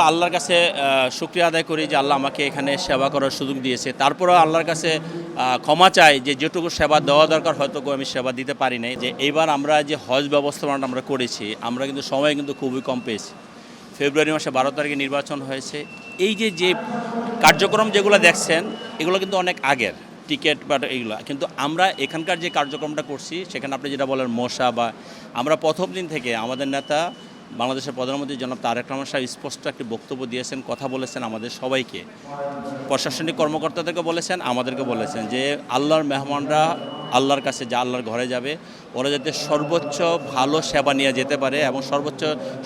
আল্লাহর কাছে শুকরিয়া আদায় করি যে আল্লাহ আমাকে এখানে সেবা করার সুযোগ দিয়েছে। তারপরেও আল্লাহর কাছে ক্ষমা চাই যে যেটুকু সেবা দেওয়া দরকার হয়তো আমি সেবা দিতে পারি নাই। যে এইবার আমরা যে হজ ব্যবস্থাপনাটা আমরা করেছি, আমরা কিন্তু সময় কিন্তু খুবই কম পেয়েছি। ফেব্রুয়ারি মাসে 12 তারিখে নির্বাচন হয়েছে। এই যে কার্যক্রম যেগুলো দেখছেন এগুলো কিন্তু অনেক আগের টিকিট বা এইগুলো, কিন্তু আমরা এখানকার যে কার্যক্রমটা করছি সেখানে আপনি যেটা বলেন মশা বা আমরা প্রথম দিন থেকে আমাদের নেতা বাংলাদেশের প্রধানমন্ত্রী জনাব তারেক রহমান সাহেব স্পষ্ট একটি বক্তব্য দিয়েছেন, কথা বলেছেন আমাদের সবাইকে, প্রশাসনিক কর্মকর্তাদেরকে বলেছেন, আমাদেরকে বলেছেন যে আল্লাহর মেহমানরা আল্লাহর কাছে যা আল্লাহর ঘরে যাবে ওরা যাতে সর্বোচ্চ ভালো সেবা নিয়ে যেতে পারে এবং সর্বোচ্চ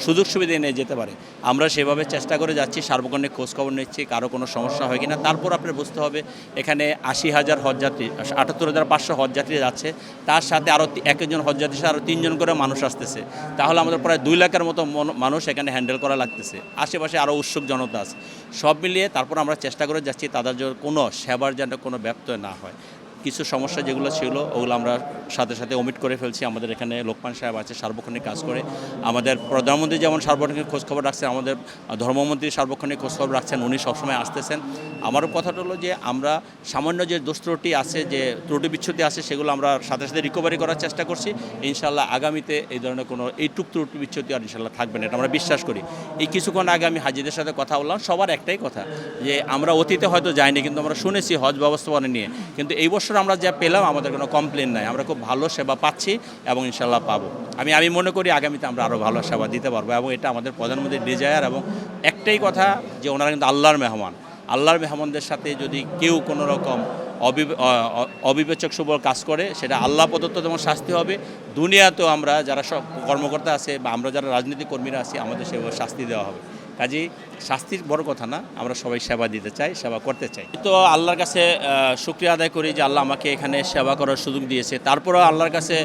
সুযোগ সুবিধা নিয়ে যেতে পারে। আমরা সেভাবে চেষ্টা করে যাচ্ছি, সার্বক্ষণিক খোঁজখবর নিচ্ছি কারো কোনো সমস্যা হয় কিনা। তারপর আপনার বুঝতে হবে এখানে 80,000 হজযাত্রী, 78,500 হজযাত্রী যাচ্ছে, তার সাথে আরও একজন হজযাত্রীর সাথে আরও 3 জন করে মানুষ আসতেছে। তাহলে আমাদের প্রায় 2 লাখের মতো মানুষ এখানে হ্যান্ডেল করা লাগতেছে। আশেপাশে আরও উৎসুক জনতা আছে। সব মিলিয়ে তারপর আমরা চেষ্টা করে যাচ্ছি তাদের জন্য কোনো সেবার যেন কোনো ব্যত্যয় না হয়। কিছু সমস্যা যেগুলো ছিল ওগুলো আমরা সাথে সাথে ওমিট করে ফেলছি। আমাদের এখানে লোকমান সাহেব আছে, সার্বক্ষণিক কাজ করে। আমাদের প্রধানমন্ত্রী যেমন সার্বক্ষণিক খোঁজখবর রাখছেন, আমাদের ধর্মমন্ত্রী সার্বক্ষণিক খোঁজখবর রাখছেন, উনি সবসময় আসতেছেন। আমারও কথাটা হলো যে আমরা সামান্য যে দোষ ত্রুটি আছে, যে ত্রুটি বিচ্ছুতি আছে, সেগুলো আমরা সাথে সাথে রিকভারি করার চেষ্টা করছি। ইনশাল্লাহ আগামীতে এই ধরনের কোনো এইটুক ত্রুটি বিচ্ছুতি আর ইনশাল্লাহ থাকবে না, এটা আমরা বিশ্বাস করি। এই কিছুক্ষণ আগে আমি হাজিদের সাথে কথা বললাম, সবার একটাই কথা যে আমরা অতীতে হয়তো যাইনি, কিন্তু আমরা শুনেছি হজ ব্যবস্থাপনা নিয়ে, কিন্তু এই বছর আমরা যা পেলাম আমাদের কোনো কমপ্লেন নাই। আমরা খুব ভালো সেবা পাচ্ছি এবং ইনশাল্লাহ পাবো। আমি মনে করি আগামীতে আমরা আরও ভালো সেবা দিতে পারবো এবং এটা আমাদের প্রধানমন্ত্রীর ডিজায়ার। এবং একটাই কথা যে ওনারা কিন্তু আল্লাহর মেহমান। আল্লাহর মেহমানদের সাথে যদি কেউ কোনো রকম অবিবেচক শুভ কাজ করে সেটা আল্লাহ প্রদত্ত যেমন শাস্তি হবে, দুনিয়াতেও আমরা যারা সব কর্মকর্তা আছে বা আমরা যারা রাজনীতি কর্মীরা আছি আমাদের সেভাবে শাস্তি দেওয়া হবে। কাজেই শাস্তির বড় কথা না, আমরা সবাই সেবা দিতে চাই, সেবা করতে চাই। তো আল্লাহর কাছে শুকরিয়া আদায় করি যে আল্লাহ আমাকে এখানে সেবা করার সুযোগ দিয়েছে। তারপরেও আল্লাহর কাছে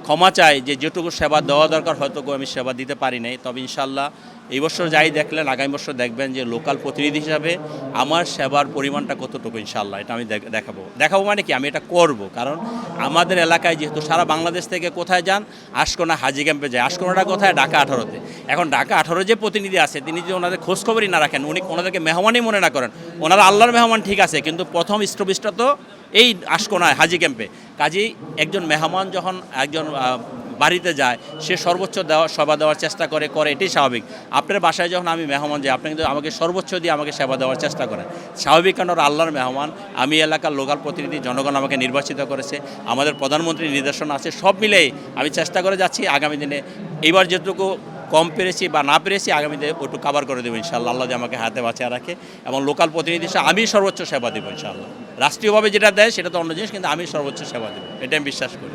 ক্ষমা চাই যে যেটুকু সেবা দেওয়া দরকার হয়তো আমি সেবা দিতে পারি নাই। তবে ইনশাল্লাহ এই বছর যাই দেখলেন আগামী বছর দেখবেন যে লোকাল প্রতিনিধি হিসাবে আমার সেবার পরিমাণটা কতটুকু ইনশাল্লাহ এটা আমি দেখাবো মানে কি আমি এটা করব। কারণ আমাদের এলাকায় যেহেতু সারা বাংলাদেশ থেকে কোথায় যান, আশকোনা হাজি ক্যাম্পে যায়। আশকোনাটা কোথায়? ঢাকা 18-তে। এখন ঢাকা 18 যে প্রতিনিধি আছে তিনি যদি ওনাদের খোঁজখবরই না রাখেন, ওনাদেরকে মেহমানই মনে না করেন, ওনারা আল্লাহর মেহমান ঠিক আছে, কিন্তু প্রথম স্টপেজটা তো এই আশকোনায় হাজি ক্যাম্পে। কাজেই একজন মেহমান যখন একজন বাড়িতে যায় সে সর্বোচ্চ সেবা দেওয়ার চেষ্টা করে এটাই স্বাভাবিক। আপনার বাসায় যখন আমি মেহমান যাই আপনি কিন্তু আমাকে সর্বোচ্চ দিয়ে আমাকে সেবা দেওয়ার চেষ্টা করেন, স্বাভাবিক। কারণ আল্লাহর মেহমান, আমি এলাকার লোকাল প্রতিনিধি, জনগণ আমাকে নির্বাচিত করেছে, আমাদের প্রধানমন্ত্রীর নির্দেশনা আছে, সব মিলেই আমি চেষ্টা করে যাচ্ছি আগামী দিনে এইবার যেটুকু কম পেরেছি বা না পেরেছি আগামীতে ওটু কাভার করে দেবো ইনশাআল্লাহ, আল্লাহ যে আমাকে হাতে বাঁচিয়ে রাখে। এবং লোকাল প্রতিনিধি হিসেবে আমি সর্বোচ্চ সেবা দেবো ইনশাআল্লাহ। রাষ্ট্রীয়ভাবে যেটা দেয় সেটা তো অন্য জিনিস, কিন্তু আমি সর্বোচ্চ সেবা দেবো, এটা আমি বিশ্বাস করি।